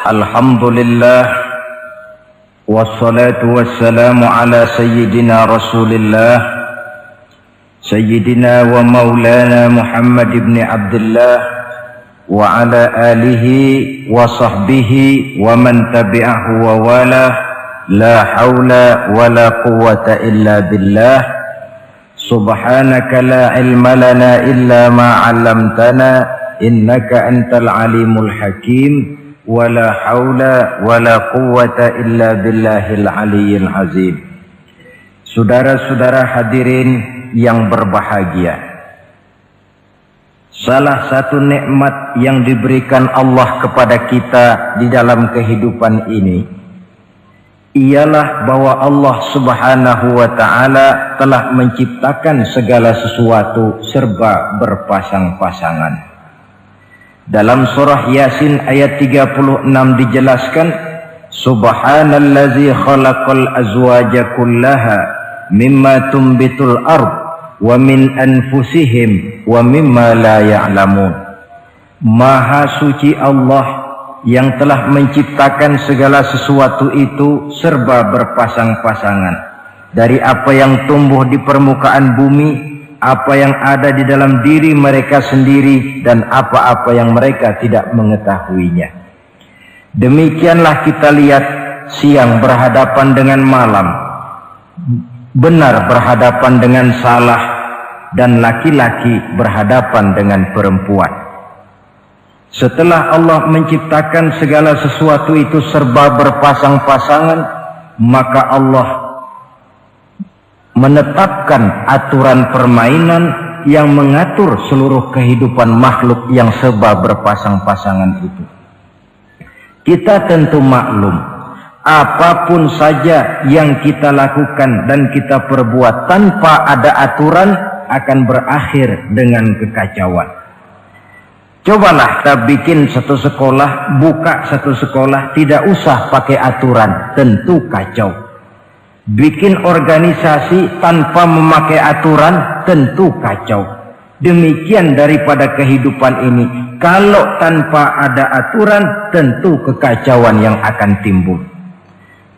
Alhamdulillah wassalatu wassalamu ala sayyidina Rasulillah sayyidina wa maulana Muhammad ibn Abdullah wa ala alihi wa sahbihi wa man tabi'ahu wa wala la hawla wa la quwwata illa billah subhanaka la ilma lana illa ma 'allamtana innaka antal alimul hakim wala haula wala quwwata illa billahil aliyyil azim. Saudara-saudara hadirin yang berbahagia, salah satu nikmat yang diberikan Allah kepada kita di dalam kehidupan ini ialah bahwa Allah Subhanahu wa taala telah menciptakan segala sesuatu serba berpasang-pasangan. Dalam surah Yasin ayat 36 dijelaskan, Subhanallazi khalaqal azwaja kullaha mimma tumbitul ard wa min anfusihim wa mimma la ya'lamun. Maha suci Allah yang telah menciptakan segala sesuatu itu serba berpasang-pasangan, dari apa yang tumbuh di permukaan bumi, apa yang ada di dalam diri mereka sendiri, dan apa-apa yang mereka tidak mengetahuinya. Demikianlah kita lihat siang berhadapan dengan malam, benar berhadapan dengan salah, dan laki-laki berhadapan dengan perempuan. Setelah Allah menciptakan segala sesuatu itu serba berpasang-pasangan, maka Allah menetapkan aturan permainan yang mengatur seluruh kehidupan makhluk yang serba berpasang-pasangan itu. Kita tentu maklum, apapun saja yang kita lakukan dan kita perbuat tanpa ada aturan akan berakhir dengan kekacauan. Cobalah kita bikin satu sekolah, buka satu sekolah, tidak usah pakai aturan, tentu kacau. Bikin organisasi tanpa memakai aturan, tentu kacau. Demikian daripada kehidupan ini, kalau tanpa ada aturan, tentu kekacauan yang akan timbul.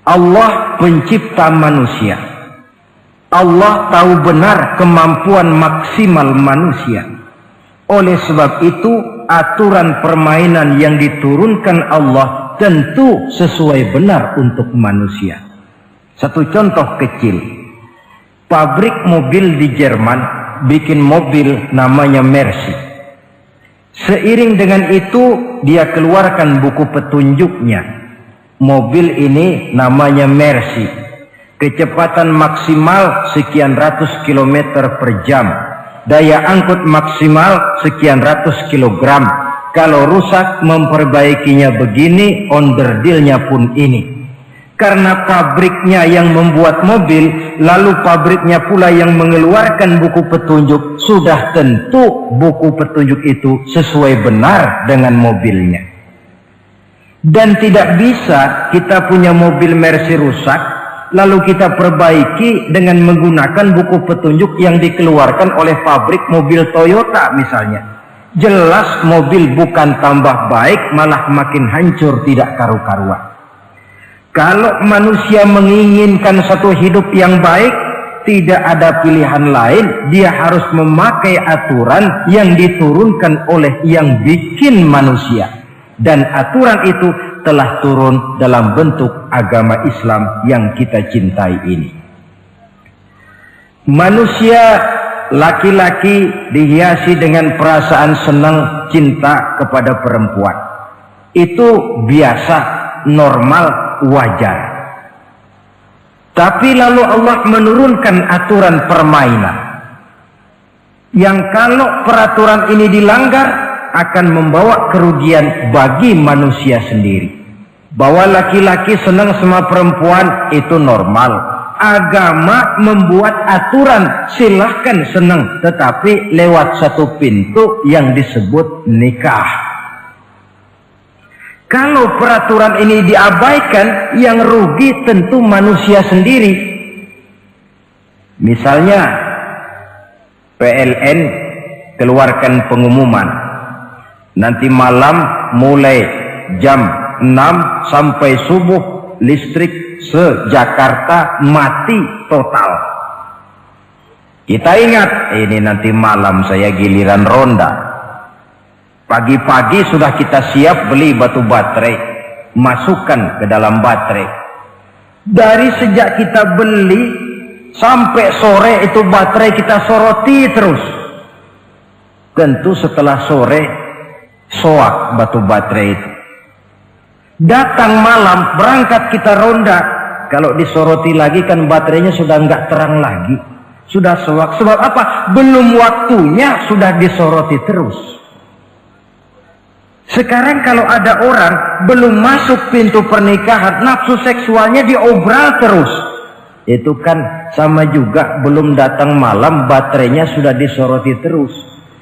Allah pencipta manusia. Allah tahu benar kemampuan maksimal manusia. Oleh sebab itu, aturan permainan yang diturunkan Allah tentu sesuai benar untuk manusia. Satu contoh kecil, pabrik mobil di Jerman bikin mobil namanya Mercy. Seiring dengan itu dia keluarkan buku petunjuknya. Mobil ini namanya Mercy, kecepatan maksimal sekian ratus kilometer per jam, daya angkut maksimal sekian ratus kilogram. Kalau rusak memperbaikinya begini, onderdilnya pun ini. Karena pabriknya yang membuat mobil, lalu pabriknya pula yang mengeluarkan buku petunjuk, sudah tentu buku petunjuk itu sesuai benar dengan mobilnya. Dan tidak bisa kita punya mobil Mercy rusak, lalu kita perbaiki dengan menggunakan buku petunjuk yang dikeluarkan oleh pabrik mobil Toyota misalnya. Jelas mobil bukan tambah baik, malah makin hancur, tidak karu-karuan. Kalau manusia menginginkan satu hidup yang baik, tidak ada pilihan lain, dia harus memakai aturan yang diturunkan oleh yang bikin manusia. Dan aturan itu telah turun dalam bentuk agama Islam yang kita cintai ini. Manusia laki-laki dihiasi dengan perasaan senang cinta kepada perempuan. Itu biasa, normal, wajar. Tapi lalu Allah menurunkan aturan permainan yang kalau peraturan ini dilanggar akan membawa kerugian bagi manusia sendiri. Bahwa laki-laki senang sama perempuan itu normal. Agama membuat aturan silahkan senang, tetapi lewat satu pintu yang disebut nikah. Kalau peraturan ini diabaikan, yang rugi tentu manusia sendiri. Misalnya PLN keluarkan pengumuman, nanti malam mulai jam 6 sampai subuh listrik se-Jakarta mati total. Kita ingat, ini nanti malam saya giliran ronda. Pagi-pagi sudah kita siap beli batu baterai, masukkan ke dalam baterai. Dari sejak kita beli sampai sore itu baterai kita soroti terus. Tentu setelah sore soak batu baterai itu. Datang malam berangkat kita ronda, kalau disoroti lagi kan baterainya sudah nggak terang lagi, sudah soak. Sebab apa? Belum waktunya sudah disoroti terus. Sekarang kalau ada orang belum masuk pintu pernikahan, nafsu seksualnya diobral terus, itu kan sama juga belum datang malam baterainya sudah disoroti terus.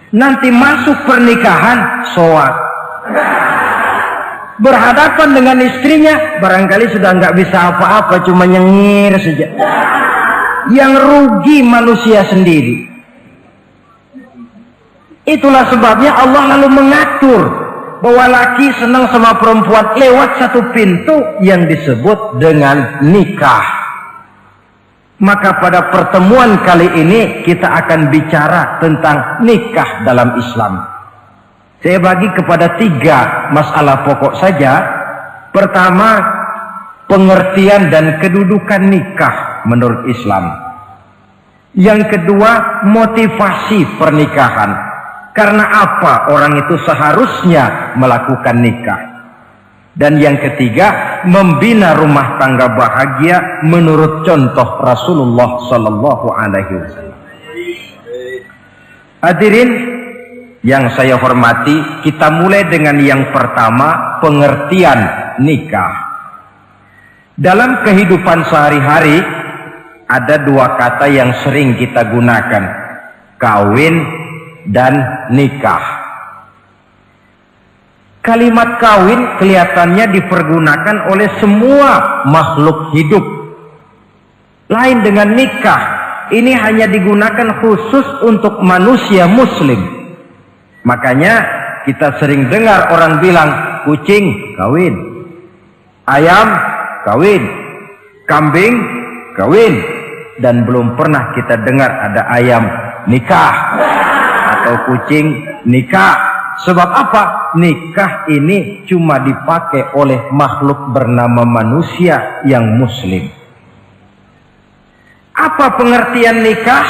Nanti masuk pernikahan soak, berhadapan dengan istrinya barangkali sudah nggak bisa apa-apa, cuma nyengir saja. Yang rugi manusia sendiri. Itulah sebabnya Allah lalu mengatur bahwa laki senang sama perempuan lewat satu pintu yang disebut dengan nikah. Maka pada pertemuan kali ini kita akan bicara tentang nikah dalam Islam. Saya bagi kepada 3 masalah pokok saja. Pertama, pengertian dan kedudukan nikah menurut Islam. Yang kedua, motivasi pernikahan. Karena apa orang itu seharusnya melakukan nikah. Dan yang ketiga, membina rumah tangga bahagia menurut contoh Rasulullah Sallallahu Alaihi Wasallam. Hadirin yang saya hormati, kita mulai dengan yang pertama, pengertian nikah. Dalam kehidupan sehari-hari ada 2 kata yang sering kita gunakan, kawin dan nikah. Kalimat kawin kelihatannya dipergunakan oleh semua makhluk hidup. Lain dengan nikah, ini hanya digunakan khusus untuk manusia muslim. Makanya kita sering dengar orang bilang kucing kawin, ayam kawin, kambing kawin, dan belum pernah kita dengar ada ayam nikah atau kucing nikah. Sebab apa? Nikah ini cuma dipakai oleh makhluk bernama manusia yang muslim. Apa pengertian nikah?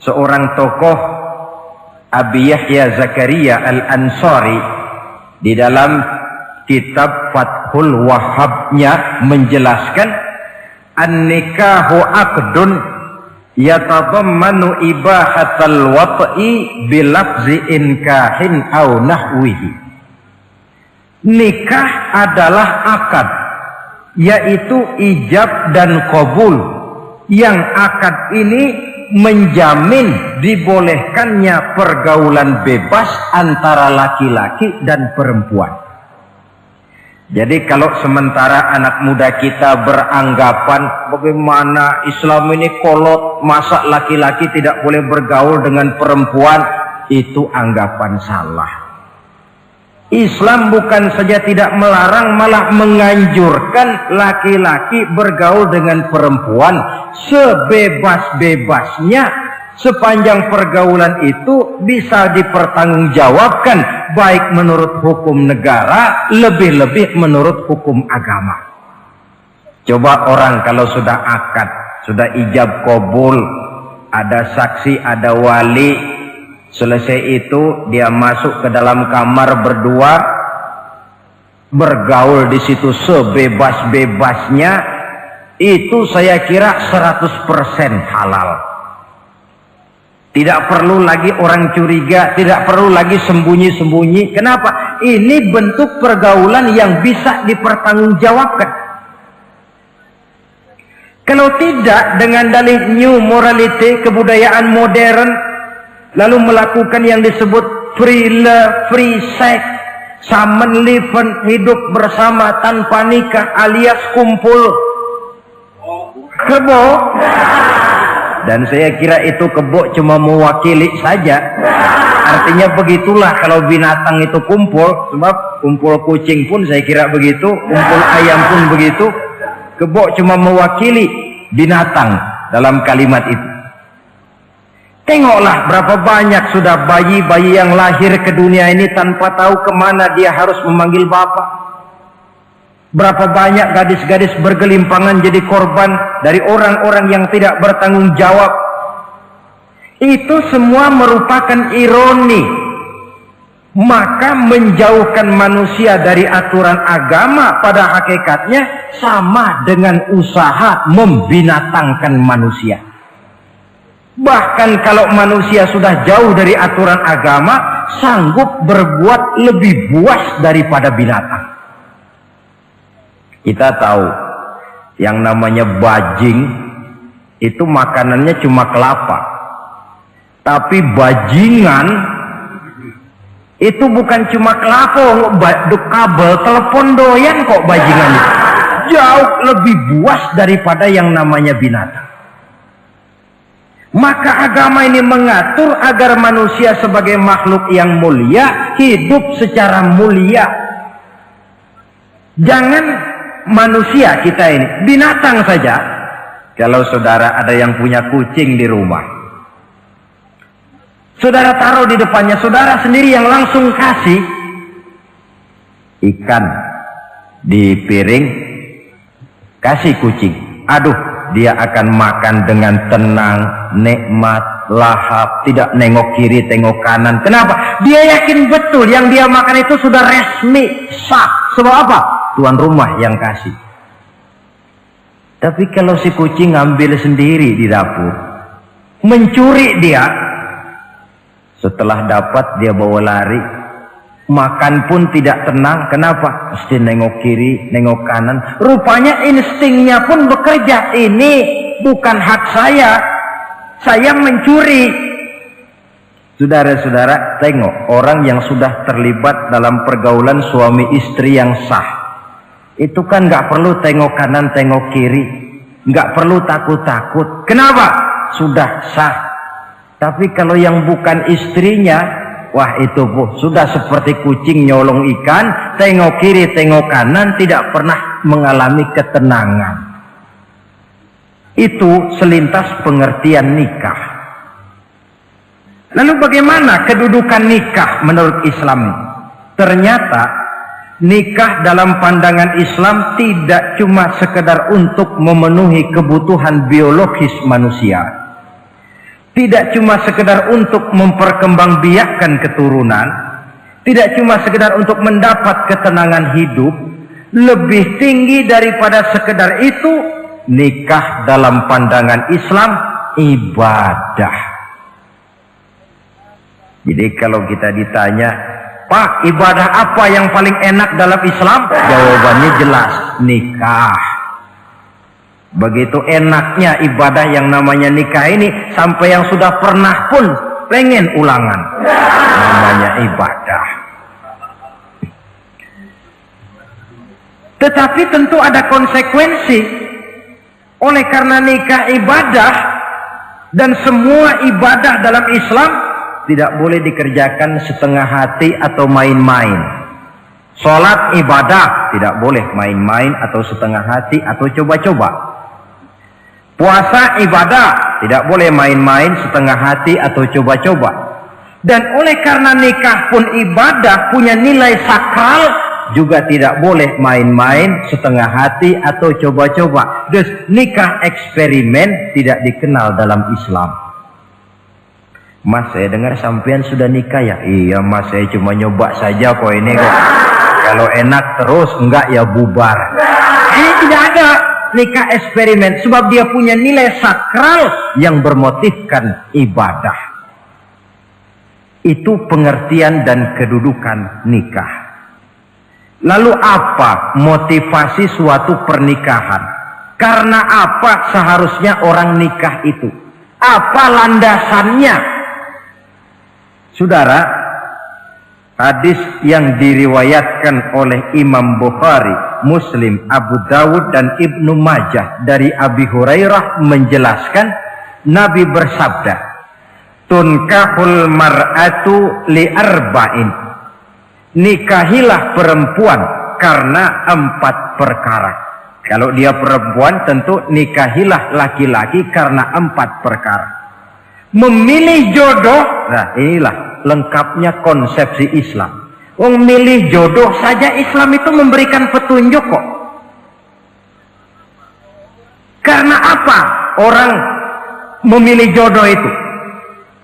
Seorang tokoh, Abi Yahya Zakaria Al-Ansari, di dalam kitab Fathul Wahhabnya menjelaskan, an-nikahu aqdun yatadammanu ibahatal wat'i bilafzi inkahin au nahwihi. Nikah adalah akad, yaitu ijab dan qabul, yang akad ini menjamin dibolehkannya pergaulan bebas antara laki-laki dan perempuan. Jadi kalau sementara anak muda kita beranggapan bagaimana Islam ini kolot, masa laki-laki tidak boleh bergaul dengan perempuan, itu anggapan salah. Islam bukan saja tidak melarang, malah menganjurkan laki-laki bergaul dengan perempuan sebebas-bebasnya, sepanjang pergaulan itu bisa dipertanggungjawabkan, baik menurut hukum negara, lebih-lebih menurut hukum agama. Coba orang kalau sudah akad, sudah ijab qabul, ada saksi, ada wali, selesai itu dia masuk ke dalam kamar berdua, bergaul di situ sebebas-bebasnya, itu saya kira 100% halal. Tidak perlu lagi orang curiga, tidak perlu lagi sembunyi-sembunyi. Kenapa? Ini bentuk pergaulan yang bisa dipertanggungjawabkan. Kalau tidak, dengan dalih new morality, kebudayaan modern, lalu melakukan yang disebut free love, free sex, common living, hidup bersama tanpa nikah alias kumpul kebo. Dan saya kira itu kebo cuma mewakili saja. Artinya begitulah kalau binatang itu kumpul, sebab kumpul kucing pun saya kira begitu, kumpul ayam pun begitu. Kebo cuma mewakili binatang dalam kalimat itu. Tengoklah berapa banyak sudah bayi-bayi yang lahir ke dunia ini tanpa tahu kemana dia harus memanggil bapak. Berapa banyak gadis-gadis bergelimpangan jadi korban dari orang-orang yang tidak bertanggung jawab. Itu semua merupakan ironi. Maka menjauhkan manusia dari aturan agama pada hakikatnya sama dengan usaha membinatangkan manusia. Bahkan kalau manusia sudah jauh dari aturan agama, sanggup berbuat lebih buas daripada binatang. Kita tahu yang namanya bajing itu makanannya cuma kelapa. Tapi bajingan itu bukan cuma kelapa, kabel telepon doyan kok bajingan itu. Jauh lebih buas daripada yang namanya binatang. Maka agama ini mengatur agar manusia sebagai makhluk yang mulia hidup secara mulia. Jangan manusia kita ini, binatang saja. Kalau saudara ada yang punya kucing di rumah, saudara taruh di depannya, saudara sendiri yang langsung kasih ikan di piring, kasih kucing. Aduh, dia akan makan dengan tenang, nikmat, lahap, tidak nengok kiri, tengok kanan. Kenapa? Dia yakin betul yang dia makan itu sudah resmi, sah. Sebab apa? Tuan rumah yang kasih. Tapi kalau si kucing ngambil sendiri di dapur, mencuri dia, setelah dapat dia bawa lari, makan pun tidak tenang. Kenapa? Mesti nengok kiri, nengok kanan. Rupanya instingnya pun bekerja. Ini bukan hak saya mencuri. Saudara-saudara, tengok orang yang sudah terlibat dalam pergaulan suami istri yang sah. Itu kan nggak perlu tengok kanan, tengok kiri, nggak perlu takut-takut. Kenapa? Sudah sah. Tapi kalau yang bukan istrinya, wah itu sudah seperti kucing nyolong ikan, tengok kiri, tengok kanan, tidak pernah mengalami ketenangan. Itu selintas pengertian nikah. Lalu bagaimana kedudukan nikah menurut Islam? Ternyata nikah dalam pandangan Islam tidak cuma sekedar untuk memenuhi kebutuhan biologis manusia. Tidak cuma sekedar untuk memperkembangbiakkan keturunan, tidak cuma sekedar untuk mendapat ketenangan hidup. Lebih tinggi daripada sekedar itu, nikah dalam pandangan Islam ibadah. Jadi kalau kita ditanya, Pak, ibadah apa yang paling enak dalam Islam? Jawabannya jelas, nikah. Begitu enaknya ibadah yang namanya nikah ini, sampai yang sudah pernah pun pengen ulangan. Namanya ibadah. Tetapi tentu ada konsekuensi. Oleh karena nikah ibadah, dan semua ibadah dalam Islam tidak boleh dikerjakan setengah hati atau main-main. Sholat ibadah, tidak boleh main-main atau setengah hati atau coba-coba. Puasa ibadah, tidak boleh main-main, setengah hati atau coba-coba. Dan oleh karena nikah pun ibadah, punya nilai sakral, juga tidak boleh main-main, setengah hati atau coba-coba. Dus nikah eksperimen tidak dikenal dalam Islam. Mas, saya dengar sampean sudah nikah ya? Iya mas, saya cuma nyoba saja kok ini kok. Kalau enak terus, enggak ya bubar. Ini tidak ada nikah eksperimen, sebab dia punya nilai sakral yang bermotifkan ibadah. Itu pengertian dan kedudukan nikah. Lalu apa motivasi suatu pernikahan? Karena apa seharusnya orang nikah itu? Apa landasannya? Saudara, hadis yang diriwayatkan oleh Imam Bukhari, Muslim, Abu Dawud dan Ibnu Majah dari Abi Hurairah menjelaskan, Nabi bersabda, tunkahul mar'atu li arba'in. Nikahilah perempuan karena 4 perkara. Kalau dia perempuan tentu nikahilah laki-laki karena 4 perkara. Memilih jodoh, nah inilah lengkapnya konsepsi Islam. Memilih jodoh saja Islam itu memberikan petunjuk kok. Karena apa orang memilih jodoh itu?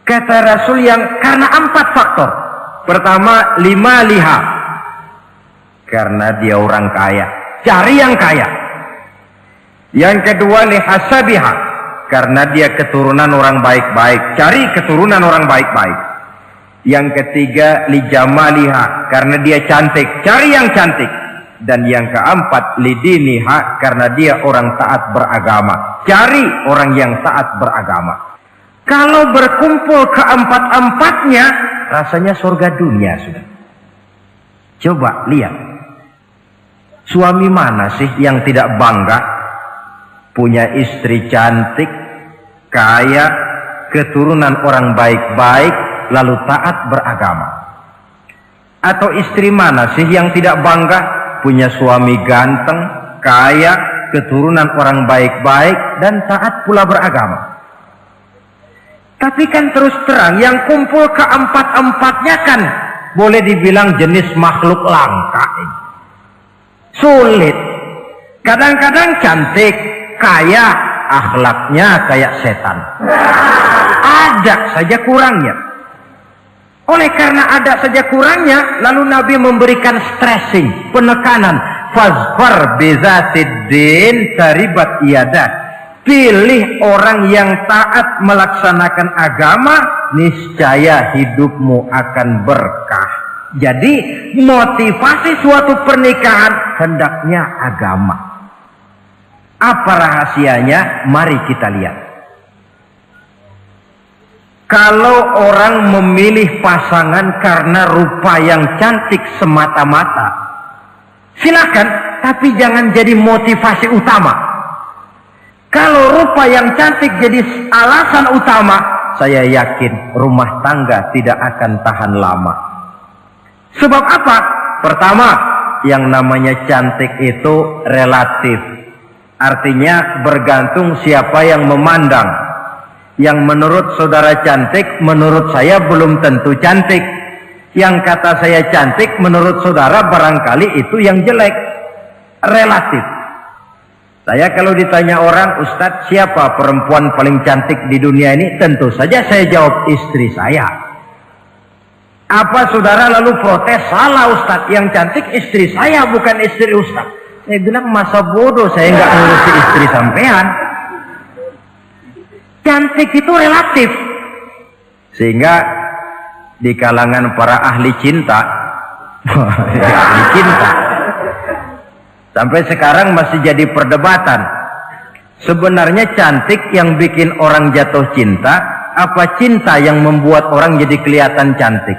Kata Rasul yang karena 4 faktor. Pertama, lima liha. Karena dia orang kaya. Cari yang kaya. Yang kedua, lihasabiha. Karena dia keturunan orang baik-baik. Cari keturunan orang baik-baik. Yang ketiga, lijamaliha. Karena dia cantik. Cari yang cantik. Dan yang keempat, lidiniha. Karena dia orang taat beragama. Cari orang yang taat beragama. Kalau berkumpul keempat-empatnya, rasanya surga dunia sudah. Coba lihat. Suami mana sih yang tidak bangga punya istri cantik, kaya, keturunan orang baik-baik, lalu taat beragama? Atau istri mana sih yang tidak bangga punya suami ganteng, kaya, keturunan orang baik-baik, dan taat pula beragama? Tapi kan terus terang yang kumpul keempat-empatnya kan boleh dibilang jenis makhluk langka ini. Sulit. Kadang-kadang cantik, kaya, akhlaknya kayak setan. Ada saja kurangnya. Oleh karena ada saja kurangnya, lalu Nabi memberikan stressing, penekanan. Fazfar bizatiddin taribat iyadat. Pilih orang yang taat melaksanakan agama, niscaya hidupmu akan berkah. Jadi motivasi suatu pernikahan hendaknya agama. Apa rahasianya? Mari kita lihat. Kalau orang memilih pasangan karena rupa yang cantik semata-mata, silakan, tapi jangan jadi motivasi utama. Kalau rupa yang cantik jadi alasan utama, saya yakin rumah tangga tidak akan tahan lama. Sebab apa? Pertama, yang namanya cantik itu relatif. Artinya bergantung siapa yang memandang. Yang menurut saudara cantik, menurut saya belum tentu cantik. Yang kata saya cantik, menurut saudara barangkali itu yang jelek. Relatif. Saya kalau ditanya orang, Ustadz siapa perempuan paling cantik di dunia ini? Tentu saja saya jawab istri saya. Apa saudara lalu protes? Salah Ustadz, yang cantik istri saya bukan istri Ustadz. Saya bilang masa bodoh saya nggak ngurusi istri sampean. Cantik itu relatif. Sehingga di kalangan para ahli cinta, ahli cinta, sampai sekarang masih jadi perdebatan. Sebenarnya cantik yang bikin orang jatuh cinta, apa cinta yang membuat orang jadi kelihatan cantik?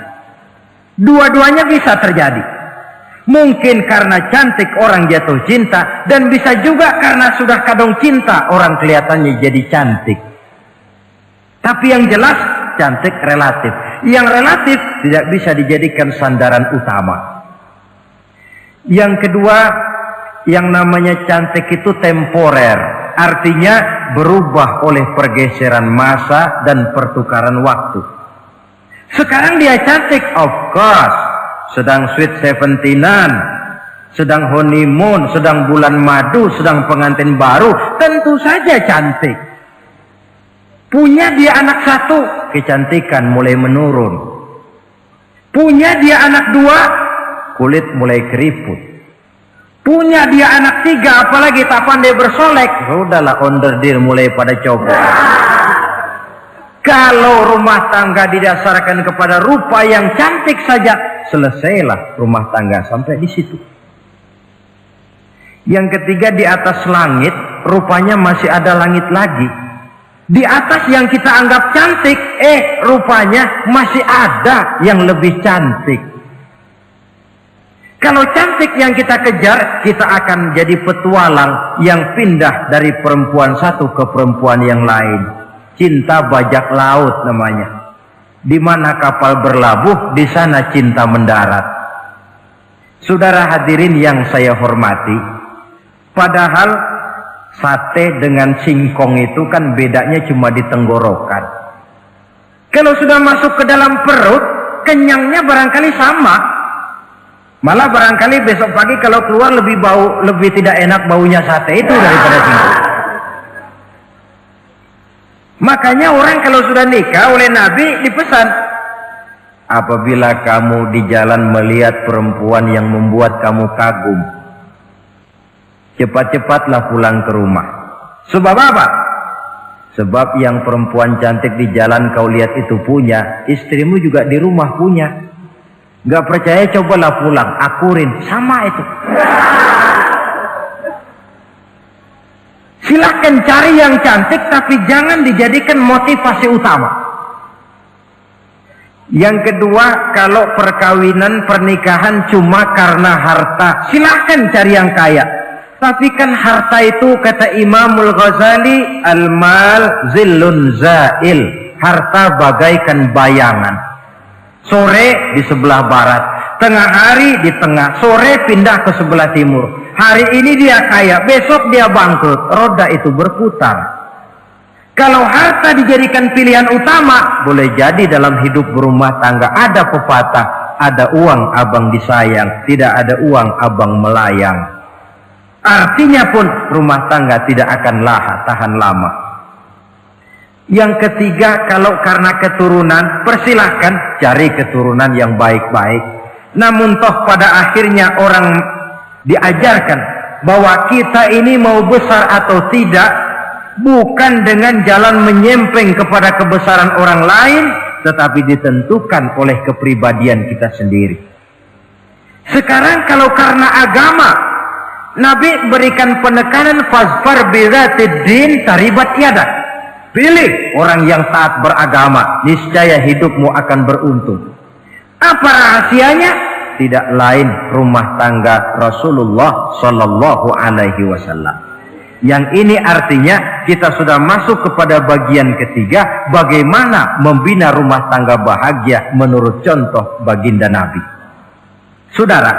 Dua-duanya bisa terjadi. Mungkin karena cantik orang jatuh cinta, dan bisa juga karena sudah kadung cinta orang kelihatannya jadi cantik. Tapi yang jelas cantik relatif. Yang relatif tidak bisa dijadikan sandaran utama. Yang kedua, yang namanya cantik itu temporer, artinya berubah oleh pergeseran masa dan pertukaran waktu. Sekarang dia cantik, of course, sedang sweet 17-an, sedang honeymoon, sedang bulan madu, sedang pengantin baru, tentu saja cantik. Punya dia anak satu, kecantikan mulai menurun. Punya dia anak dua, kulit mulai keriput. Punya dia anak tiga, apalagi tak pandai bersolek, sudahlah onderdir mulai pada copot. Kalau rumah tangga didasarkan kepada rupa yang cantik saja, selesailah rumah tangga sampai di situ. Yang ketiga, di atas langit, rupanya masih ada langit lagi. Di atas yang kita anggap cantik, rupanya masih ada yang lebih cantik. Kalau cantik yang kita kejar, kita akan jadi petualang yang pindah dari perempuan satu ke perempuan yang lain. Cinta bajak laut namanya. Di mana kapal berlabuh, di sana cinta mendarat. Saudara hadirin yang saya hormati, padahal sate dengan singkong itu kan bedanya cuma di tenggorokan. Kalau sudah masuk ke dalam perut, kenyangnya barangkali sama. Malah barangkali besok pagi kalau keluar lebih bau, lebih tidak enak baunya sate itu daripada singkong. Makanya orang kalau sudah nikah oleh Nabi dipesan, apabila kamu di jalan melihat perempuan yang membuat kamu kagum, cepat-cepatlah pulang ke rumah. Sebab apa? Sebab yang perempuan cantik di jalan kau lihat itu punya, istrimu juga di rumah punya. Gak percaya cobalah pulang, akurin, sama itu. Silahkan cari yang cantik, tapi jangan dijadikan motivasi utama. Yang kedua, kalau perkawinan, pernikahan cuma karena harta, silahkan cari yang kaya. Tapi kan harta itu, kata Imamul Ghazali, al-mal zillun zail. Harta bagaikan bayangan. Sore di sebelah barat, tengah hari di tengah, sore pindah ke sebelah timur. Hari ini dia kaya, besok dia bangkrut. Roda itu berputar. Kalau harta dijadikan pilihan utama, boleh jadi dalam hidup berumah tangga ada pepatah, ada uang abang disayang, tidak ada uang abang melayang. Artinya pun rumah tangga tidak akan tahan lama. Yang ketiga, kalau karena keturunan, persilahkan cari keturunan yang baik-baik. Namun toh pada akhirnya orang diajarkan bahwa kita ini mau besar atau tidak bukan dengan jalan menyempeng kepada kebesaran orang lain, tetapi ditentukan oleh kepribadian kita sendiri. Sekarang kalau karena agama, Nabi berikan penekanan fazfar bidzatid din taribat yadak. Pilih orang yang taat beragama, niscaya hidupmu akan beruntung. Apa rahasianya? Tidak lain rumah tangga Rasulullah Sallallahu Alaihi Wasallam. Yang ini artinya kita sudah masuk kepada bagian ketiga, bagaimana membina rumah tangga bahagia menurut contoh baginda Nabi. Saudara,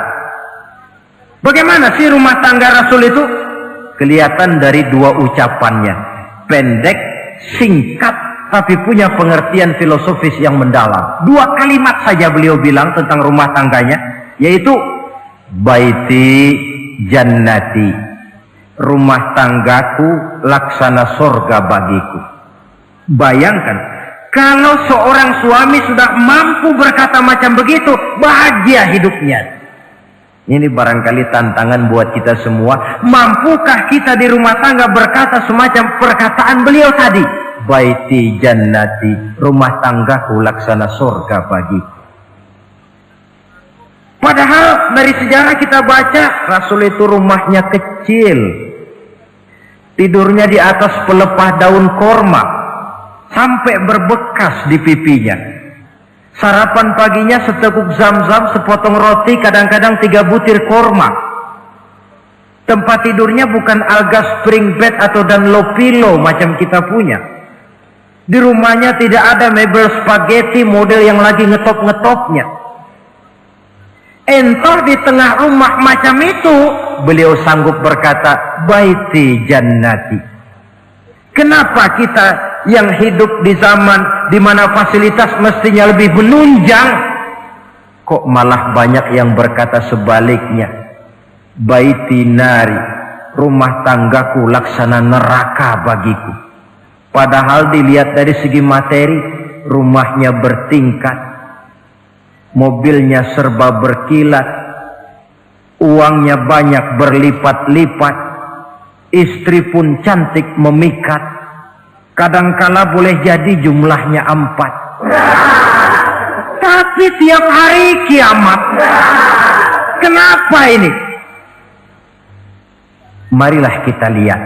bagaimana sih rumah tangga Rasul itu? Kelihatan dari dua ucapannya, pendek, singkat, tapi punya pengertian filosofis yang mendalam. Dua kalimat saja beliau bilang tentang rumah tangganya, yaitu baiti jannati, rumah tanggaku laksana sorga bagiku. Bayangkan kalau seorang suami sudah mampu berkata macam begitu, bahagia hidupnya. Ini barangkali tantangan buat kita semua. Mampukah kita di rumah tangga berkata semacam perkataan beliau tadi? Baiti jannati, rumah tanggaku laksana surga bagiku. Padahal dari sejarah kita baca, Rasul itu rumahnya kecil. Tidurnya di atas pelepah daun korma, sampai berbekas di pipinya. Sarapan paginya seteguk zam-zam, sepotong roti, kadang-kadang 3 butir korma. Tempat tidurnya bukan alga spring bed atau Dunlopillow macam kita punya. Di rumahnya tidak ada mebel spaghetti model yang lagi ngetop-ngetopnya. Entah di tengah rumah macam itu, beliau sanggup berkata, baiti jannati. Kenapa kita yang hidup di zaman di mana fasilitas mestinya lebih menunjang, kok malah banyak yang berkata sebaliknya? Baiti nari, rumah tanggaku laksana neraka bagiku. Padahal dilihat dari segi materi, rumahnya bertingkat, mobilnya serba berkilat, uangnya banyak berlipat-lipat, istri pun cantik memikat. Kadangkala boleh jadi jumlahnya 4. Tapi tiap hari kiamat. Kenapa ini? Marilah kita lihat.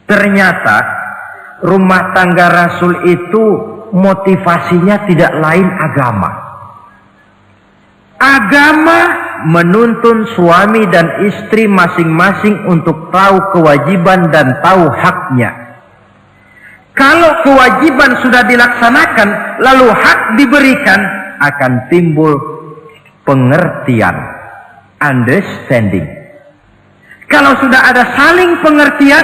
Ternyata rumah tangga Rasul itu motivasinya tidak lain agama. Agama menuntun suami dan istri masing-masing untuk tahu kewajiban dan tahu haknya. Kalau kewajiban sudah dilaksanakan, lalu hak diberikan, akan timbul pengertian, understanding. Kalau sudah ada saling pengertian,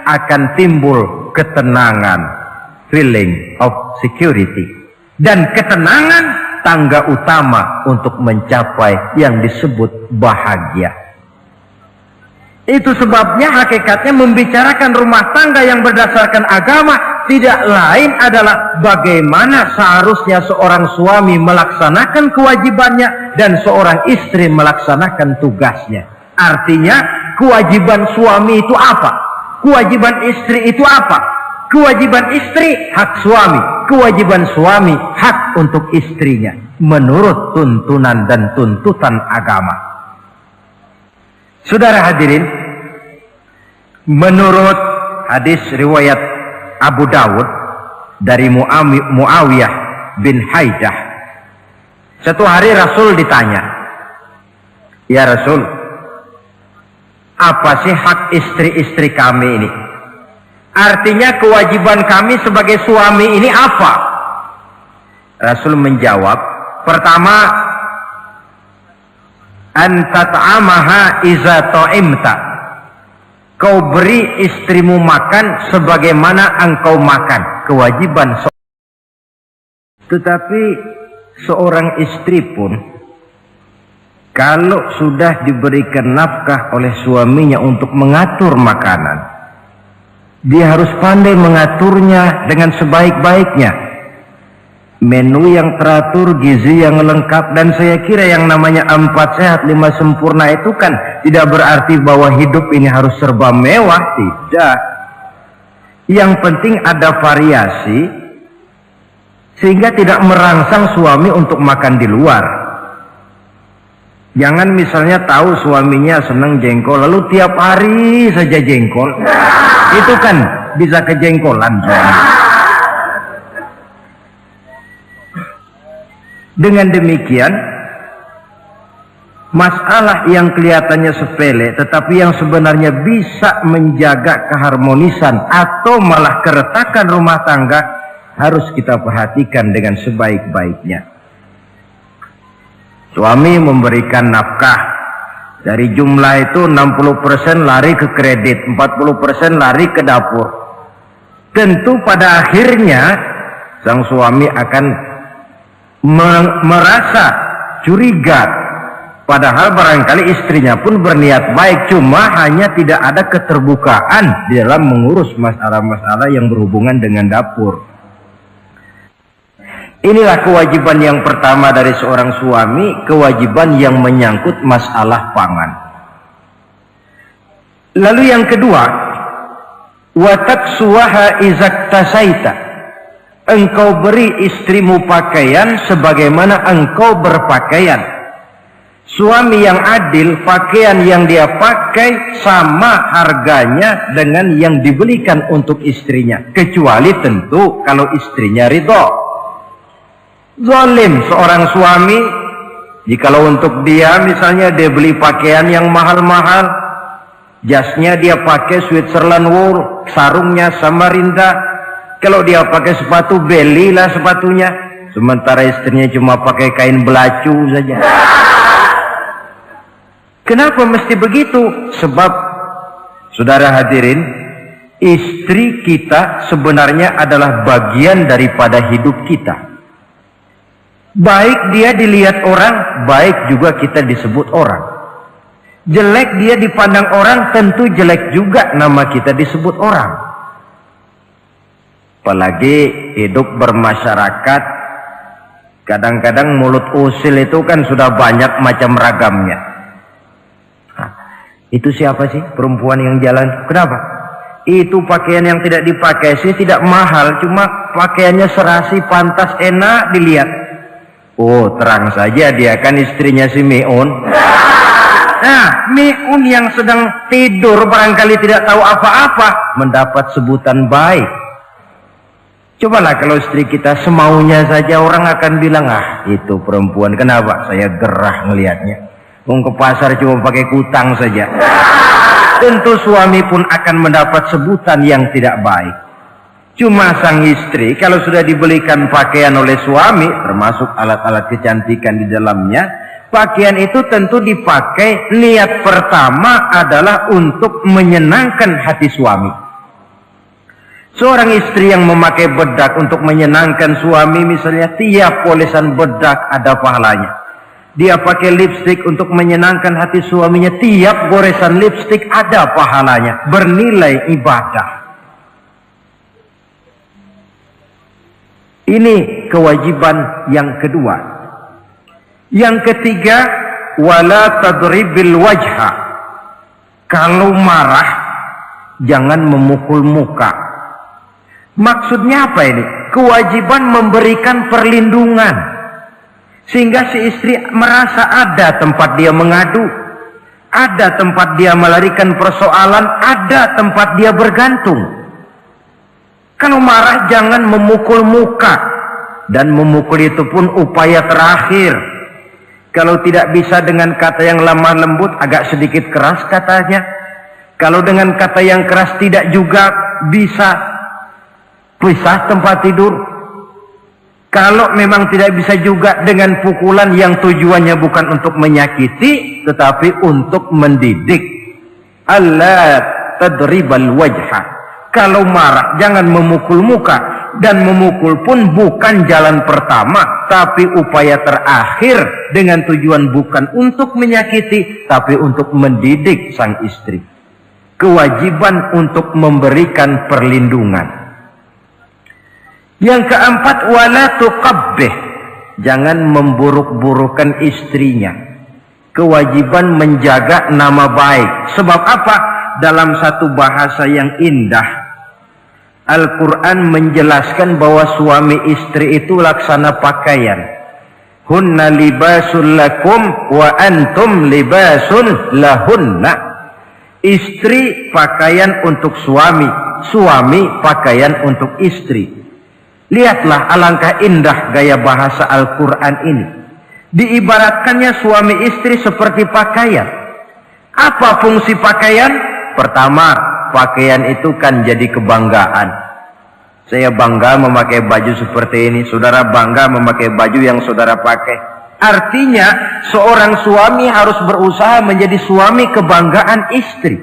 akan timbul ketenangan, feeling of security. Dan ketenangan tangga utama untuk mencapai yang disebut bahagia. Itu sebabnya hakikatnya membicarakan rumah tangga yang berdasarkan agama tidak lain adalah bagaimana seharusnya seorang suami melaksanakan kewajibannya dan seorang istri melaksanakan tugasnya. Artinya kewajiban suami itu apa? Kewajiban istri itu apa? Kewajiban istri hak suami, kewajiban suami hak untuk istrinya menurut tuntunan dan tuntutan agama. Saudara hadirin, menurut hadis riwayat Abu Dawud dari Muawiyah bin Haidah, satu hari Rasul ditanya, "Ya Rasul, apa sih hak istri-istri kami ini? Artinya kewajiban kami sebagai suami ini apa?" Rasul menjawab, pertama, antat'amaha iza ta'imta, kau beri istrimu makan sebagaimana engkau makan, kewajiban. Tetapi seorang istri pun kalau sudah diberikan nafkah oleh suaminya untuk mengatur makanan, dia harus pandai mengaturnya dengan sebaik-baiknya. Menu yang teratur, gizi yang lengkap, dan saya kira yang namanya 4 sehat 5 sempurna itu kan tidak berarti bahwa hidup ini harus serba mewah, tidak. Yang penting ada variasi sehingga tidak merangsang suami untuk makan di luar. Jangan misalnya tahu suaminya senang jengkol lalu tiap hari saja jengkol, itu kan bisa kejengkolan suami. Dengan demikian, masalah yang kelihatannya sepele tetapi yang sebenarnya bisa menjaga keharmonisan atau malah keretakan rumah tangga harus kita perhatikan dengan sebaik-baiknya. Suami memberikan nafkah, dari jumlah itu 60% lari ke kredit, 40% lari ke dapur. Tentu pada akhirnya sang suami akan merasa curiga, padahal barangkali istrinya pun berniat baik, cuma hanya tidak ada keterbukaan di dalam mengurus masalah-masalah yang berhubungan dengan dapur. Inilah kewajiban yang pertama dari seorang suami, kewajiban yang menyangkut masalah pangan. Lalu yang kedua, wa taksuha izak tasaita, engkau beri istrimu pakaian sebagaimana engkau berpakaian. Suami yang adil, pakaian yang dia pakai sama harganya dengan yang dibelikan untuk istrinya, kecuali tentu kalau istrinya ridho. Zalim seorang suami jikalau untuk dia misalnya dia beli pakaian yang mahal-mahal, jasnya dia pakai Switzerland wool, sarungnya Samarinda. Kalau dia pakai sepatu, belilah sepatunya. Sementara istrinya cuma pakai kain belacu saja. Kenapa mesti begitu? Sebab, saudara hadirin, istri kita sebenarnya adalah bagian daripada hidup kita. Baik dia dilihat orang, baik juga kita disebut orang. Jelek dia dipandang orang, tentu jelek juga nama kita disebut orang. Apalagi hidup bermasyarakat, kadang-kadang mulut usil itu kan sudah banyak macam ragamnya. Nah, itu siapa sih perempuan yang jalan? Kenapa? Itu pakaian yang tidak dipakai sih tidak mahal, cuma pakaiannya serasi, pantas, enak dilihat. Oh, terang saja dia kan istrinya si Miun. Nah, Miun yang sedang tidur barangkali tidak tahu apa-apa mendapat sebutan baik. Cobalah kalau istri kita semaunya saja, orang akan bilang, ah itu perempuan, kenapa? Saya gerah ngelihatnya. Mau ke pasar cuma pakai kutang saja. Tentu suami pun akan mendapat sebutan yang tidak baik. Cuma sang istri kalau sudah dibelikan pakaian oleh suami, termasuk alat-alat kecantikan di dalamnya, pakaian itu tentu dipakai niat pertama adalah untuk menyenangkan hati suami. Seorang istri yang memakai bedak untuk menyenangkan suami, misalnya tiap polesan bedak ada pahalanya. Dia pakai lipstik untuk menyenangkan hati suaminya, tiap goresan lipstik ada pahalanya, bernilai ibadah. Ini kewajiban yang kedua. Yang ketiga, wala tadribil wajha. Kalau marah, jangan memukul muka. Maksudnya apa ini? Kewajiban memberikan perlindungan. Sehingga si istri merasa ada tempat dia mengadu. Ada tempat dia melarikan persoalan. Ada tempat dia bergantung. Kalau marah jangan memukul muka. Dan memukul itu pun upaya terakhir. Kalau tidak bisa dengan kata yang lemah lembut, agak sedikit keras katanya. Kalau dengan kata yang keras tidak juga bisa pisah tempat tidur. Kalau memang tidak bisa juga dengan pukulan yang tujuannya bukan untuk menyakiti, tetapi untuk mendidik. Allah tadribal wajha. Kalau marah jangan memukul muka, dan memukul pun bukan jalan pertama, tapi upaya terakhir dengan tujuan bukan untuk menyakiti, tapi untuk mendidik sang istri. Kewajiban untuk memberikan perlindungan. Yang keempat, wala tuqabbih. Jangan memburuk-burukan istrinya. Kewajiban menjaga nama baik. Sebab apa? Dalam satu bahasa yang indah, Al-Quran menjelaskan bahwa suami istri itu laksana pakaian. Hunna libasul lakum wa antum libasun lahunna. Istri pakaian untuk suami, suami pakaian untuk istri. Lihatlah alangkah indah gaya bahasa Al-Quran ini. Diibaratkannya suami istri seperti pakaian. Apa fungsi pakaian? Pertama, pakaian itu kan jadi kebanggaan. Saya bangga memakai baju seperti ini. Saudara bangga memakai baju yang saudara pakai. Artinya seorang suami harus berusaha menjadi suami kebanggaan istri.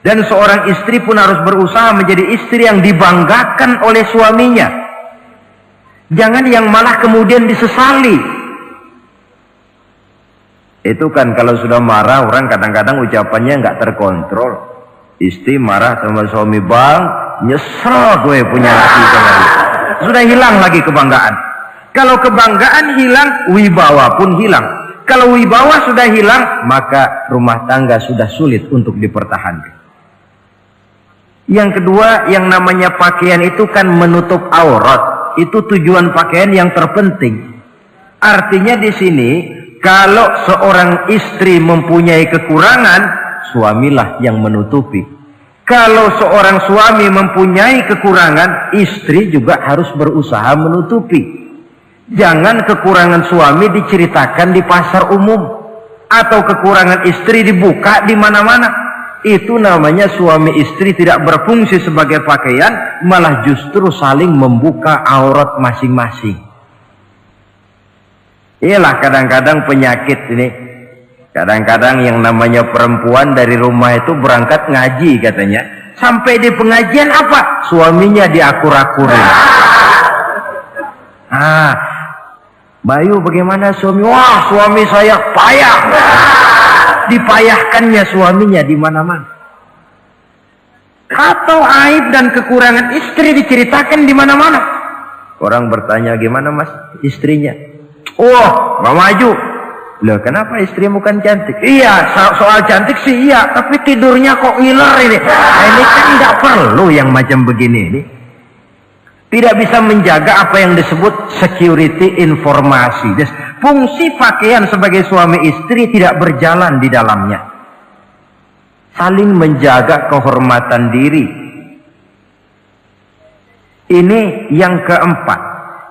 Dan seorang istri pun harus berusaha menjadi istri yang dibanggakan oleh suaminya. Jangan yang malah kemudian disesali. Itu kan kalau sudah marah orang kadang-kadang ucapannya nggak terkontrol. Istri marah sama suami, bang, nyesel gue punya laki sama dia. Sudah hilang lagi kebanggaan. Kalau kebanggaan hilang, wibawa pun hilang. Kalau wibawa sudah hilang, maka rumah tangga sudah sulit untuk dipertahankan. Yang kedua, yang namanya pakaian itu kan menutup aurat. Itu tujuan pakaian yang terpenting. Artinya di sini, kalau seorang istri mempunyai kekurangan, suamilah yang menutupi. Kalau seorang suami mempunyai kekurangan, istri juga harus berusaha menutupi. Jangan kekurangan suami diceritakan di pasar umum, atau kekurangan istri dibuka di mana-mana. Itu namanya suami istri tidak berfungsi sebagai pakaian, malah justru saling membuka aurat masing-masing. Iyalah kadang-kadang penyakit ini. Kadang-kadang yang namanya perempuan dari rumah itu berangkat ngaji katanya. Sampai di pengajian apa? Suaminya diakur-akurin. Bayu bagaimana suami? Wah, suami saya payah. Dipayahkannya suaminya di mana-mana. Atau aib dan kekurangan istri diceritakan di mana-mana. Orang bertanya, gimana mas istrinya? Oh, nggak maju. Loh, kenapa istrimu kan cantik? Iya, soal cantik sih iya, tapi tidurnya kok ngiler ini. Nah, ini kan nggak perlu yang macam begini ini. Tidak bisa menjaga apa yang disebut security informasi. Fungsi pakaian sebagai suami istri tidak berjalan di dalamnya. Saling menjaga kehormatan diri. Ini yang keempat.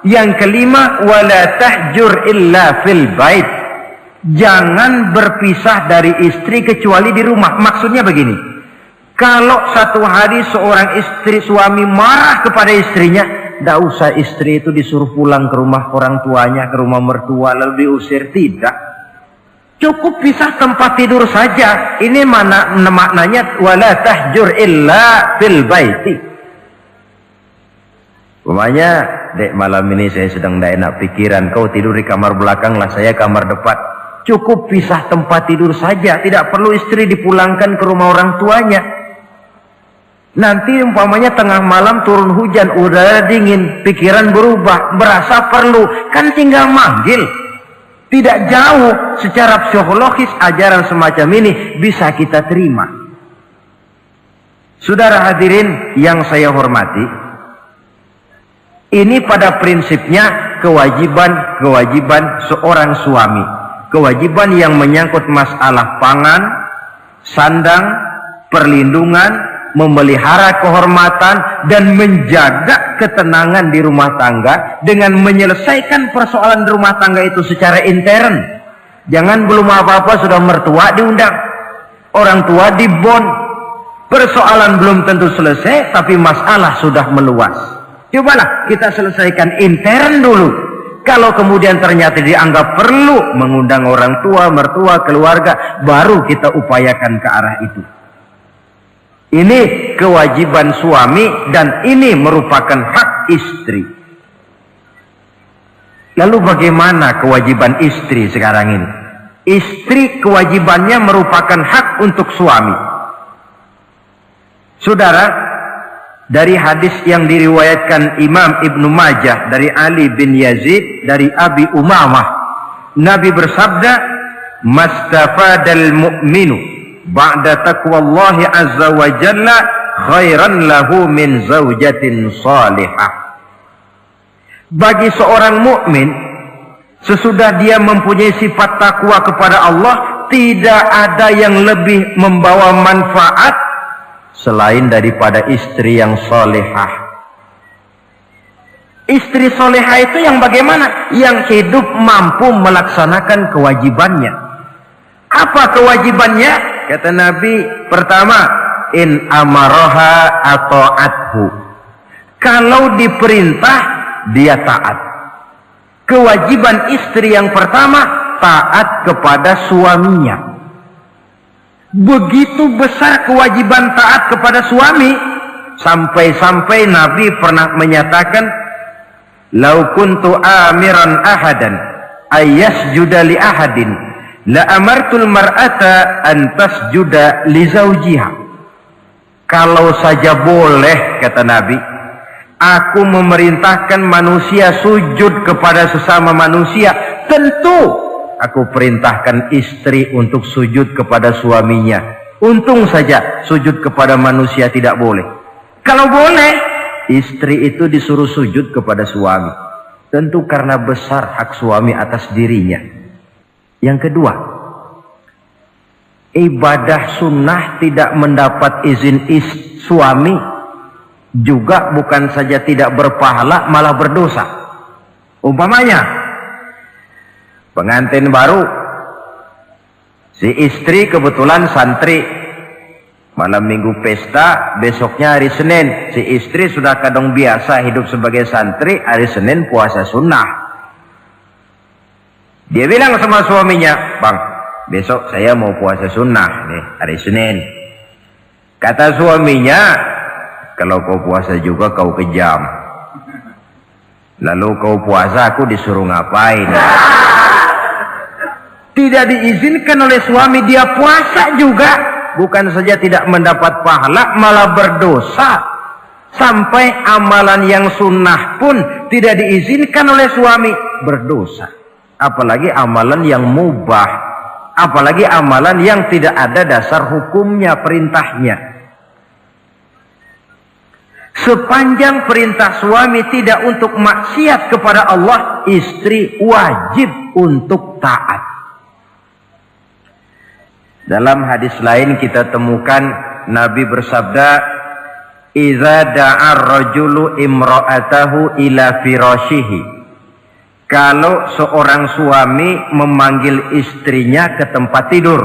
Yang kelima, wala tahjur illa fil bait. Jangan berpisah dari istri kecuali di rumah. Maksudnya begini, Kalau satu hari seorang istri suami marah kepada istrinya, tidak usah istri itu disuruh pulang ke rumah orang tuanya, ke rumah mertua lalu diusir, tidak. Cukup pisah tempat tidur saja. Ini maknanya wala tahjur illa fil baiti. Umpamanya, dek malam ini saya sedang tidak enak pikiran, kau tidur di kamar belakang lah, saya kamar depan. Cukup pisah tempat tidur saja, tidak perlu istri dipulangkan ke rumah orang tuanya. Nanti umpamanya tengah malam turun hujan, udara dingin, pikiran berubah, berasa perlu, kan tinggal manggil. Tidak jauh secara psikologis ajaran semacam ini bisa kita terima. Saudara hadirin yang saya hormati, ini pada prinsipnya kewajiban seorang suami. Kewajiban yang menyangkut masalah pangan, sandang, perlindungan, memelihara kehormatan dan menjaga ketenangan di rumah tangga dengan menyelesaikan persoalan di rumah tangga itu secara intern. Jangan belum apa-apa sudah mertua diundang, orang tua dibon. Persoalan belum tentu selesai tapi masalah sudah meluas. Cobalah kita selesaikan intern dulu. Kalau kemudian ternyata dianggap perlu mengundang orang tua, mertua, keluarga, baru kita upayakan ke arah itu. Ini kewajiban suami dan ini merupakan hak istri. Lalu bagaimana kewajiban istri sekarang ini? Istri kewajibannya merupakan hak untuk suami. Saudara, dari hadis yang diriwayatkan Imam Ibnu Majah dari Ali bin Yazid dari Abi Umamah, Nabi bersabda, "Mastafadal mu'minu ba'da taqwallahi azza wa jalla khairan lahu min zaujatin salihah." Bagi seorang mukmin, sesudah dia mempunyai sifat takwa kepada Allah, tidak ada yang lebih membawa manfaat selain daripada istri yang salihah. Istri salihah itu yang bagaimana? Yang hidup mampu melaksanakan kewajibannya. Apa kewajibannya? Kata Nabi, pertama, in amaroha ata'athu. Kalau diperintah, dia taat. Kewajiban istri yang pertama, taat kepada suaminya. Begitu besar kewajiban taat kepada suami, sampai-sampai Nabi pernah menyatakan, "Lau kuntu amiran ahadan ayyasjuda li ahadin, la amartul mar'ata an tasjuda li zawjiha." Kalau saja boleh, kata Nabi, aku memerintahkan manusia sujud kepada sesama manusia, tentu aku perintahkan istri untuk sujud kepada suaminya. Untung saja sujud kepada manusia tidak boleh. Kalau boleh, istri itu disuruh sujud kepada suami. Tentu karena besar hak suami atas dirinya. Yang kedua, ibadah sunnah tidak mendapat izin suami juga bukan saja tidak berpahala, malah berdosa. Umpamanya, pengantin baru, si istri kebetulan santri, malam minggu pesta, besoknya hari Senin, si istri sudah kadang biasa hidup sebagai santri, hari Senin puasa sunnah. Dia bilang sama suaminya, "Bang, besok saya mau puasa sunnah nih, hari Senin." Kata suaminya, "Kalau kau puasa juga kau kejam. Lalu kau puasa, aku disuruh ngapain?" Tidak diizinkan oleh suami, dia puasa juga. Bukan saja tidak mendapat pahala, malah berdosa. Sampai amalan yang sunnah pun tidak diizinkan oleh suami, berdosa. Apalagi amalan yang mubah, apalagi amalan yang tidak ada dasar hukumnya, perintahnya. Sepanjang perintah suami tidak untuk maksiat kepada Allah, istri wajib untuk taat. Dalam hadis lain kita temukan Nabi bersabda, "Idza da'a ar-rajulu imra'atahu ila firashihi." Kalau seorang suami memanggil istrinya ke tempat tidur.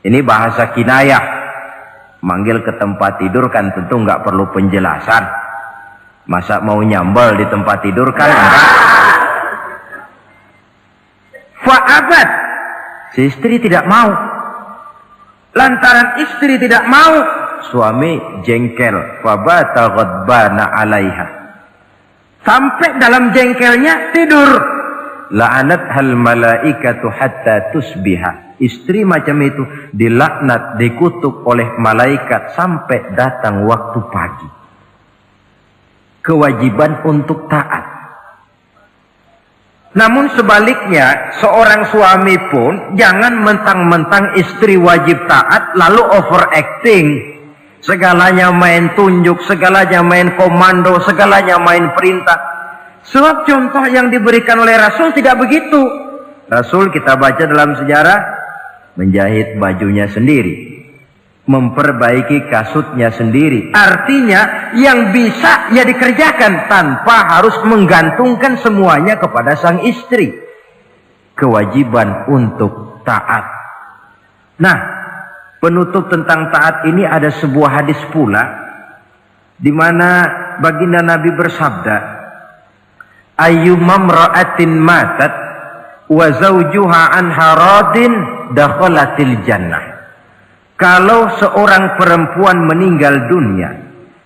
Ini bahasa kinayah. Manggil ke tempat tidur kan tentu nggak perlu penjelasan. Masa mau nyambal di tempat tidur kan enggak. Fa'abat, si istri tidak mau. Lantaran istri tidak mau, suami jengkel. Fabata ghadbana 'alaiha. Sampai dalam jengkelnya tidur. La'anat hal malaikatu hatta tusbiha. Istri macam itu dilaknat, dikutuk oleh malaikat sampai datang waktu pagi. Kewajiban untuk taat. Namun sebaliknya, seorang suami pun jangan mentang-mentang istri wajib taat lalu overacting. Segalanya main tunjuk, segalanya main komando, segalanya main perintah. Sebab contoh yang diberikan oleh Rasul tidak begitu. Rasul kita baca dalam sejarah menjahit bajunya sendiri, memperbaiki kasutnya sendiri. Artinya yang bisa ya dikerjakan tanpa harus menggantungkan semuanya kepada sang istri. Kewajiban untuk taat. Nah, penutup tentang taat ini ada sebuah hadis pula di mana baginda Nabi bersabda, ayyumam ra'atin matat wa zawjuha anha radin dakhalatil jannah. Kalau seorang perempuan meninggal dunia,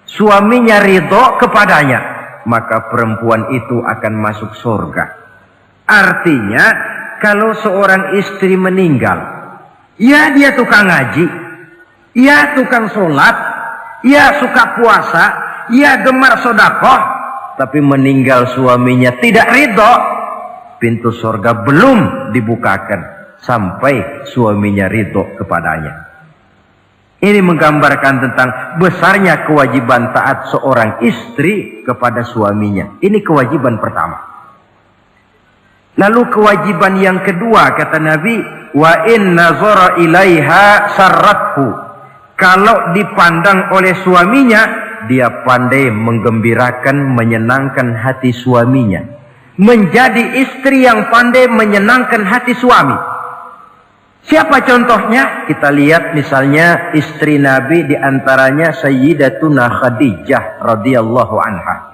suaminya ridho kepadanya, maka perempuan itu akan masuk surga. Artinya, kalau seorang istri meninggal, ya dia tukang ngaji, ya tukang sholat, ya suka puasa, ya gemar sedekah, tapi meninggal suaminya tidak ridho, pintu surga belum dibukakan sampai suaminya ridho kepadanya. Ini menggambarkan tentang besarnya kewajiban taat seorang istri kepada suaminya. Ini kewajiban pertama. Lalu kewajiban yang kedua, kata Nabi, wa in nazara ilaiha sarrathu. Kalau dipandang oleh suaminya, dia pandai menggembirakan, menyenangkan hati suaminya. Menjadi istri yang pandai menyenangkan hati suami. Siapa contohnya? Kita lihat misalnya istri Nabi, diantaranya Sayyidatuna Khadijah radhiyallahu anha.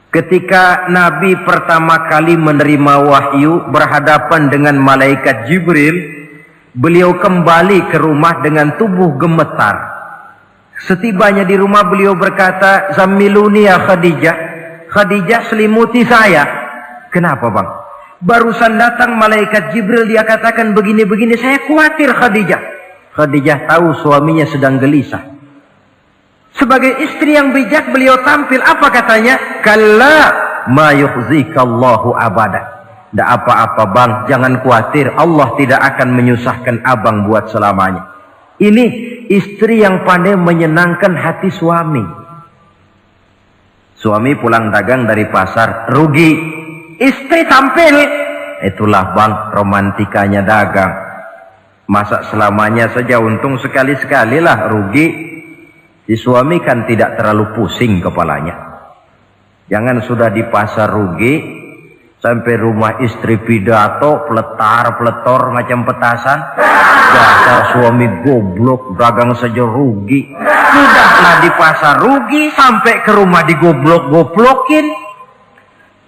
Ketika Nabi pertama kali menerima wahyu berhadapan dengan malaikat Jibril, beliau kembali ke rumah dengan tubuh gemetar. Setibanya di rumah beliau berkata, "Zammiluni ya Khadijah." Khadijah, selimuti saya. Kenapa bang? Barusan datang malaikat Jibril, dia katakan begini-begini, saya khawatir Khadijah. Khadijah tahu suaminya sedang gelisah. Sebagai istri yang bijak beliau tampil, apa katanya? Kalla ma yukhzikallahu abada. Tidak apa-apa bang, jangan khawatir, Allah tidak akan menyusahkan abang buat selamanya. Ini istri yang pandai menyenangkan hati suami. Suami pulang dagang dari pasar, rugi. Istri tampil, itulah bang romantikanya dagang. Masa selamanya saja untung sekali-sekali lah rugi. Si suami kan tidak terlalu pusing kepalanya. Jangan sudah di pasar rugi, sampai rumah istri pidato, peletar-peletor macam petasan. Dasar suami goblok, dagang saja rugi. Sudahlah di pasar rugi, sampai ke rumah digoblok-goblokin.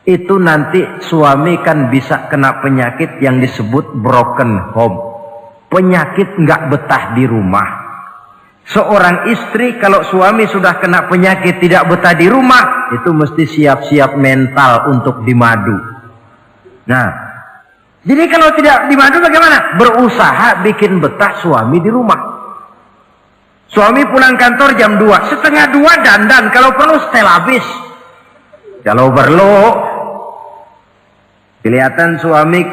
Itu nanti suami kan bisa kena penyakit yang disebut broken home. Penyakit nggak betah di rumah. Seorang istri kalau suami sudah kena penyakit tidak betah di rumah, itu mesti siap-siap mental untuk dimadu. Nah, jadi kalau tidak dimadu bagaimana? Berusaha bikin betah suami di rumah. Suami pulang kantor jam 2, setengah 2 dandan, kalau perlu setel habis. Kalau perlu kelihatan suami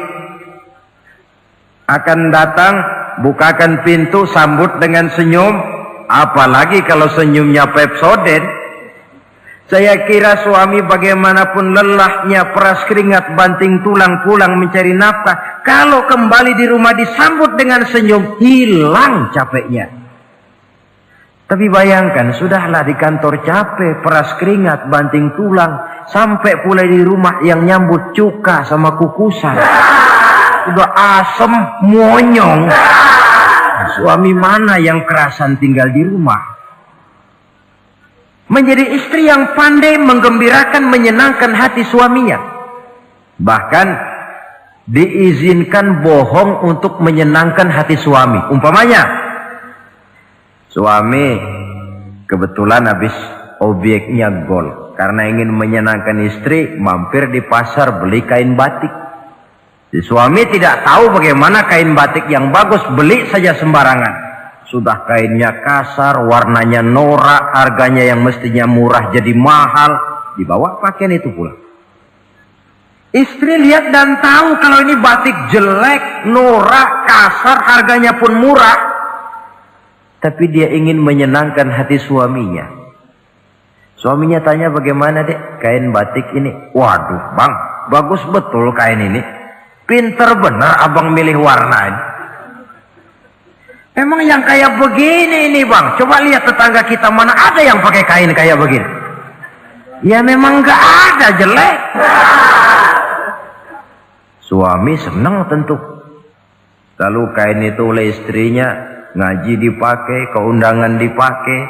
akan datang, bukakan pintu, sambut dengan senyum. Apalagi kalau senyumnya Pepsodent. Saya kira suami bagaimanapun lelahnya, peras keringat, banting tulang, pulang mencari nafkah, kalau kembali di rumah disambut dengan senyum, hilang capeknya. Tapi bayangkan, sudahlah di kantor capek, peras keringat, banting tulang, sampai pula di rumah yang nyambut cuka sama kukusan. Udah asem, monyong. Suami mana yang kerasan tinggal di rumah? Menjadi istri yang pandai menggembirakan, menyenangkan hati suaminya. Bahkan diizinkan bohong untuk menyenangkan hati suami. Umpamanya, suami kebetulan habis obyeknya gol. Karena ingin menyenangkan istri, mampir di pasar beli kain batik. Si suami tidak tahu bagaimana kain batik yang bagus, beli saja sembarangan. Sudah kainnya kasar, warnanya norak, harganya yang mestinya murah jadi mahal, dibawa pakaian itu pulang. Istri lihat dan tahu kalau ini batik jelek, norak, kasar, harganya pun murah. Tapi dia ingin menyenangkan hati suaminya. Suaminya tanya, bagaimana dek kain batik ini? Waduh bang, bagus betul kain ini. Pinter bener abang milih warna ini. Emang yang kayak begini ini bang, coba lihat tetangga kita mana ada yang pakai kain kayak begini. Ya memang nggak ada, jelek. Suami senang tentu. Lalu kain itu oleh istrinya, ngaji dipakai, keundangan dipakai,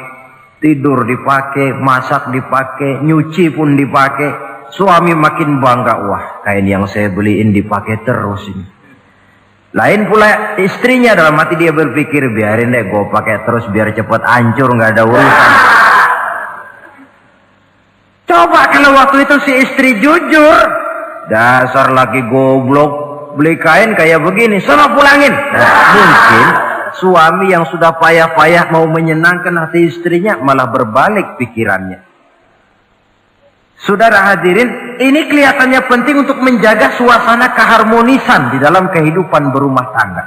tidur dipakai, masak dipakai, nyuci pun dipakai. Suami makin bangga, wah kain yang saya beliin dipakai terus ini. Lain pula istrinya, dalam hati dia berpikir, biarin deh gue pakai terus biar cepet hancur, nggak ada urusan. Coba kalau waktu itu si istri jujur, dasar laki goblok, beli kain kayak begini, sono pulangin. Nah, mungkin suami yang sudah payah-payah mau menyenangkan hati istrinya malah berbalik pikirannya. Saudara hadirin, ini kelihatannya penting untuk menjaga suasana keharmonisan di dalam kehidupan berumah tangga.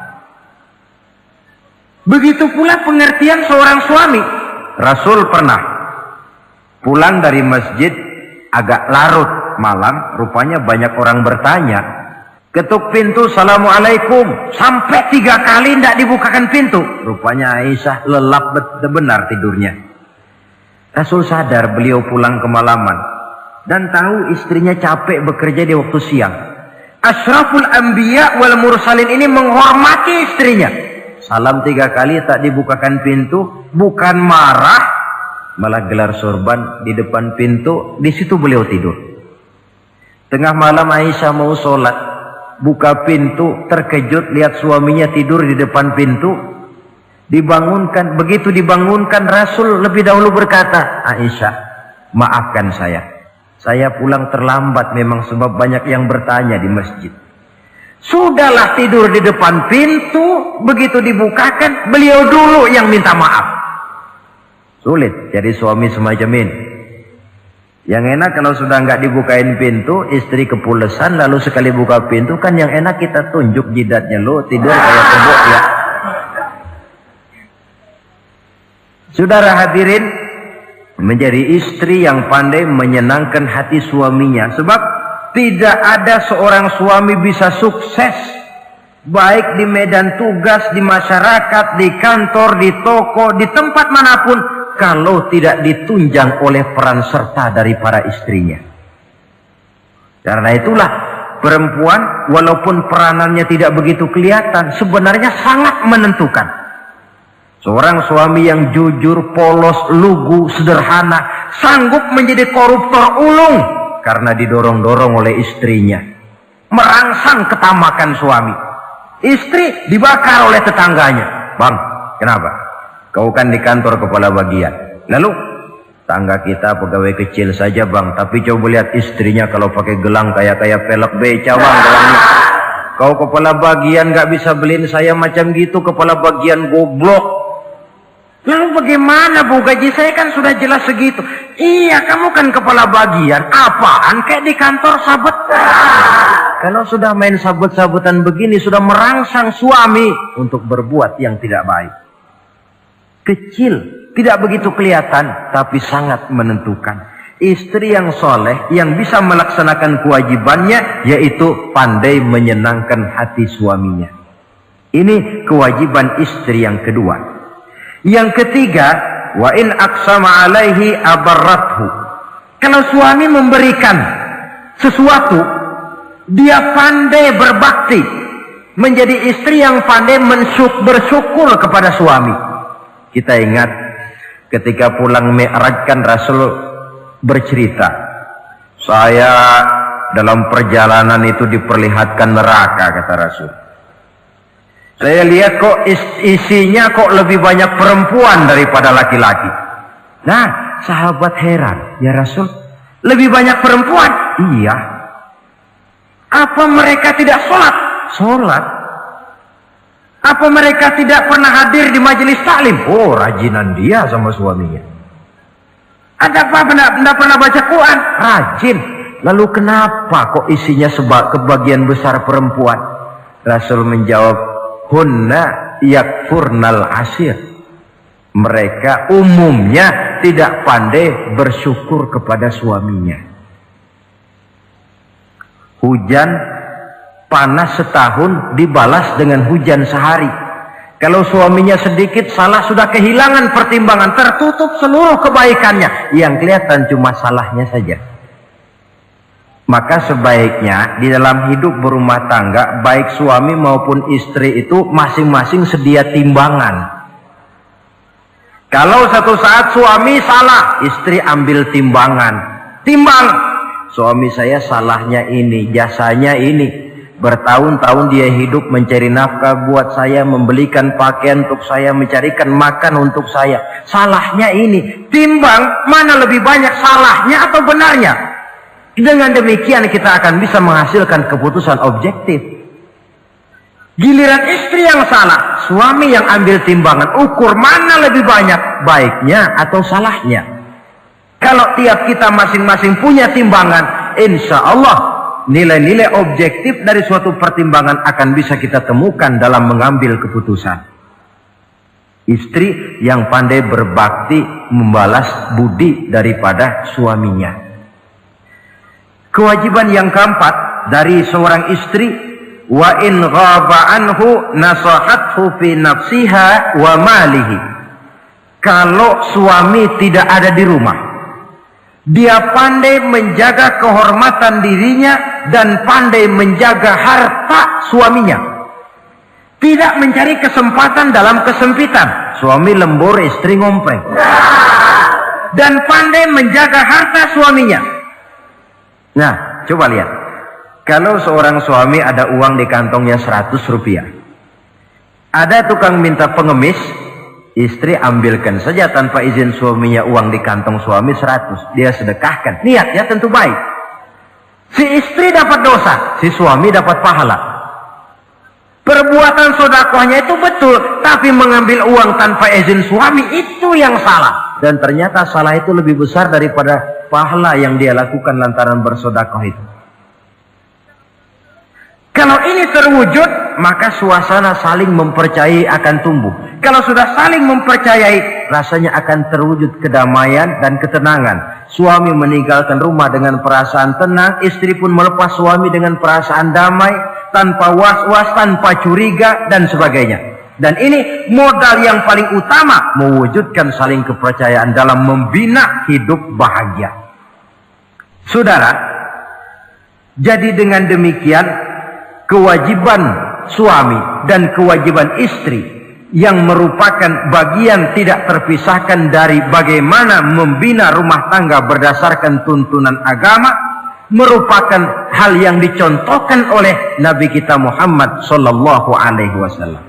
Begitu pula pengertian seorang suami. Rasul pernah pulang dari masjid agak larut malam, rupanya banyak orang bertanya. Ketuk pintu, Assalamualaikum. Sampai 3 kali tidak dibukakan pintu. Rupanya Aisyah lelap benar tidurnya. Rasul sadar beliau pulang kemalaman. Dan tahu istrinya capek bekerja di waktu siang. Ashraful anbiya wal mursalin ini menghormati istrinya. Salam 3 kali tak dibukakan pintu, bukan marah, malah gelar sorban di depan pintu. Di situ beliau tidur. Tengah malam Aisyah mau sholat, buka pintu, terkejut lihat suaminya tidur di depan pintu. Dibangunkan, begitu dibangunkan Rasul lebih dahulu berkata, Aisyah, maafkan saya pulang terlambat memang sebab banyak yang bertanya di masjid. Sudahlah tidur di depan pintu, begitu dibukakan, beliau dulu yang minta maaf. Sulit jadi suami semacam ini. Yang enak kalau sudah nggak dibukain pintu, istri kepulesan, lalu sekali buka pintu kan yang enak kita tunjuk jidatnya, lo tidur kayak kebo ya. Saudara hadirin, menjadi istri yang pandai menyenangkan hati suaminya. Sebab tidak ada seorang suami bisa sukses baik di medan tugas, di masyarakat, di kantor, di toko, di tempat manapun kalau tidak ditunjang oleh peran serta dari para istrinya. Karena itulah perempuan walaupun peranannya tidak begitu kelihatan, sebenarnya sangat menentukan. Seorang suami yang jujur, polos, lugu, sederhana, sanggup menjadi koruptor ulung karena didorong-dorong oleh istrinya. Merangsang ketamakan suami. Istri dibakar oleh tetangganya. Bang, kenapa? Kau kan di kantor kepala bagian. Lalu, tangga kita pegawai kecil saja bang, tapi coba lihat istrinya kalau pakai gelang kayak pelek beca bang gelangnya. Kau kepala bagian gak bisa beliin saya macam gitu, kepala bagian goblok. Lalu bagaimana bu, gaji saya kan sudah jelas segitu. Iya, kamu kan kepala bagian. Apaan kayak di kantor sabet. Kalau sudah main sabut-sabutan begini, sudah merangsang suami untuk berbuat yang tidak baik. Kecil, tidak begitu kelihatan, tapi sangat menentukan. Istri yang soleh, yang bisa melaksanakan kewajibannya, yaitu pandai menyenangkan hati suaminya. Ini kewajiban istri yang kedua. Yang ketiga, wa in aqsama alaihi abarrathu. Kalau suami memberikan sesuatu, dia pandai berbakti. menjadi istri yang pandai bersyukur kepada suami. Kita ingat ketika pulang Mi'raj kan Rasul bercerita, saya dalam perjalanan itu diperlihatkan neraka, kata Rasul. Saya lihat kok isinya kok lebih banyak perempuan daripada laki-laki. Nah, sahabat heran, ya Rasul, lebih banyak perempuan? Iya. Apa mereka tidak sholat? Sholat. Apa mereka tidak pernah hadir di majelis taklim? Oh, rajinan dia sama suaminya. Ada apa? Tidak pernah baca Quran? Rajin. Lalu kenapa kok isinya kebagian besar perempuan? Rasul menjawab, hunna yakfurnal ashir. Mereka umumnya tidak pandai bersyukur kepada suaminya. Hujan panas setahun dibalas dengan hujan sehari. Kalau suaminya sedikit salah, sudah kehilangan pertimbangan, tertutup seluruh kebaikannya. Yang kelihatan cuma salahnya saja. Maka sebaiknya di dalam hidup berumah tangga, baik suami maupun istri itu masing-masing sedia timbangan. Kalau satu saat suami salah, istri ambil timbangan. Timbang, suami saya salahnya ini, jasanya ini. Bertahun-tahun dia hidup mencari nafkah buat saya, membelikan pakaian untuk saya, mencarikan makan untuk saya. Salahnya ini. Timbang, mana lebih banyak salahnya atau benarnya? Dengan demikian kita akan bisa menghasilkan keputusan objektif. Giliran istri yang salah, suami yang ambil timbangan, ukur mana lebih banyak baiknya atau salahnya. Kalau tiap kita masing-masing punya timbangan, insya Allah nilai-nilai objektif dari suatu pertimbangan akan bisa kita temukan dalam mengambil keputusan. Istri yang pandai berbakti membalas budi daripada suaminya. Kewajiban yang keempat dari seorang istri, wa in ghaba anhu nasahathu fi nafsiha wa malihi. Kalau suami tidak ada di rumah, dia pandai menjaga kehormatan dirinya dan pandai menjaga harta suaminya. Tidak mencari kesempatan dalam kesempitan. Suami lembur, istri ngompreng. Dan pandai menjaga harta suaminya. Nah, coba lihat. Kalau seorang suami ada uang di kantongnya 100 rupiah. Ada tukang minta pengemis, istri ambilkan saja tanpa izin suaminya uang di kantong suami 100. Dia sedekahkan. Niatnya tentu baik. Si istri dapat dosa, si suami dapat pahala. Perbuatan sedekahnya itu betul, tapi mengambil uang tanpa izin suami itu yang salah. Dan ternyata salah itu lebih besar daripada pahala yang dia lakukan lantaran bersedekah itu. Kalau ini terwujud, maka suasana saling mempercayai akan tumbuh. Kalau sudah saling mempercayai, rasanya akan terwujud kedamaian dan ketenangan. Suami meninggalkan rumah dengan perasaan tenang, istri pun melepas suami dengan perasaan damai, tanpa was-was, tanpa curiga, dan sebagainya. Dan ini modal yang paling utama mewujudkan saling kepercayaan dalam membina hidup bahagia. Saudara, jadi dengan demikian kewajiban suami dan kewajiban istri yang merupakan bagian tidak terpisahkan dari bagaimana membina rumah tangga berdasarkan tuntunan agama merupakan hal yang dicontohkan oleh Nabi kita Muhammad sallallahu alaihi wasallam.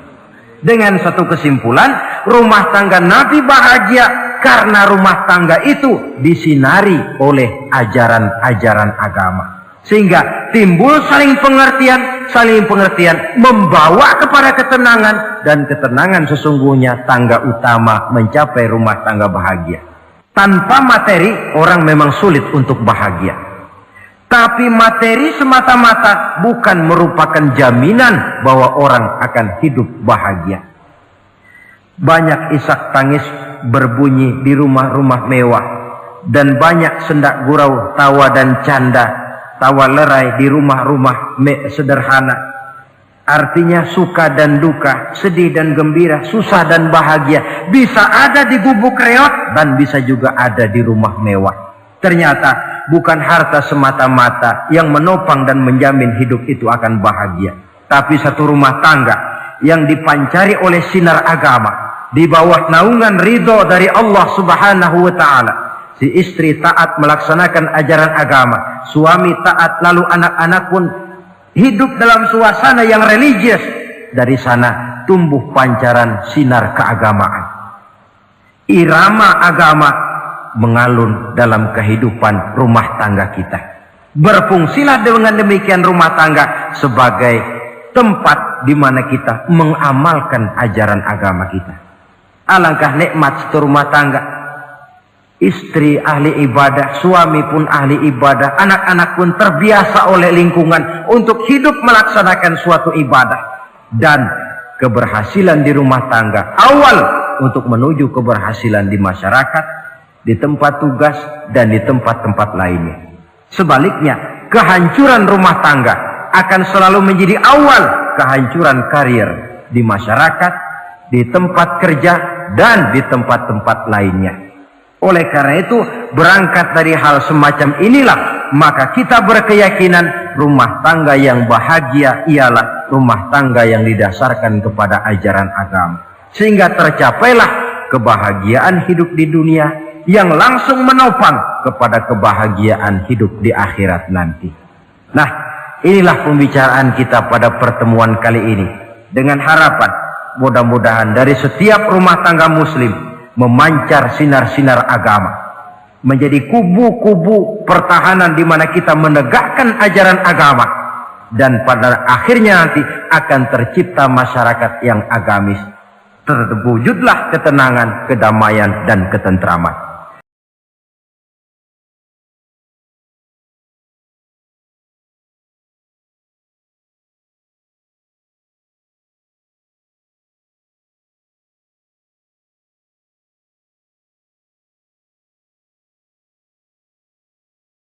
Dengan satu kesimpulan, rumah tangga Nabi bahagia karena rumah tangga itu disinari oleh ajaran-ajaran agama. Sehingga timbul saling pengertian membawa kepada ketenangan, dan ketenangan sesungguhnya tangga utama mencapai rumah tangga bahagia. Tanpa materi, orang memang sulit untuk bahagia. Tapi materi semata-mata bukan merupakan jaminan bahwa orang akan hidup bahagia. Banyak isak tangis berbunyi di rumah-rumah mewah, dan banyak sendak gurau, tawa dan canda, tawa lerai di rumah-rumah sederhana. Artinya suka dan duka, sedih dan gembira, susah dan bahagia bisa ada di gubuk reot dan bisa juga ada di rumah mewah. Ternyata bukan harta semata-mata yang menopang dan menjamin hidup itu akan bahagia. tapi satu rumah tangga yang dipancari oleh sinar agama di bawah naungan ridho dari Allah Subhanahu wa taala. Si istri taat melaksanakan ajaran agama, suami taat, lalu anak-anak pun hidup dalam suasana yang religius. Dari sana tumbuh pancaran sinar keagamaan. Irama agama mengalun dalam kehidupan rumah tangga kita. Berfungsilah dengan demikian rumah tangga sebagai tempat di mana kita mengamalkan ajaran agama kita. Alangkah nikmat satu rumah tangga. Istri ahli ibadah, suami pun ahli ibadah, anak-anak pun terbiasa oleh lingkungan untuk hidup melaksanakan suatu ibadah. Dan keberhasilan di rumah tangga awal untuk menuju keberhasilan di masyarakat, di tempat tugas, dan di tempat-tempat lainnya. Sebaliknya, kehancuran rumah tangga akan selalu menjadi awal kehancuran karir di masyarakat, di tempat kerja, dan di tempat-tempat lainnya. Oleh karena itu, berangkat dari hal semacam inilah, maka kita berkeyakinan rumah tangga yang bahagia ialah rumah tangga yang didasarkan kepada ajaran agama. Sehingga tercapailah kebahagiaan hidup di dunia yang langsung menopang kepada kebahagiaan hidup di akhirat nanti. Nah, inilah pembicaraan kita pada pertemuan kali ini. Dengan harapan, mudah-mudahan dari setiap rumah tangga muslim memancar sinar-sinar agama, menjadi kubu-kubu pertahanan di mana kita menegakkan ajaran agama, dan pada akhirnya nanti akan tercipta masyarakat yang agamis. Terwujudlah ketenangan, kedamaian, dan ketentraman.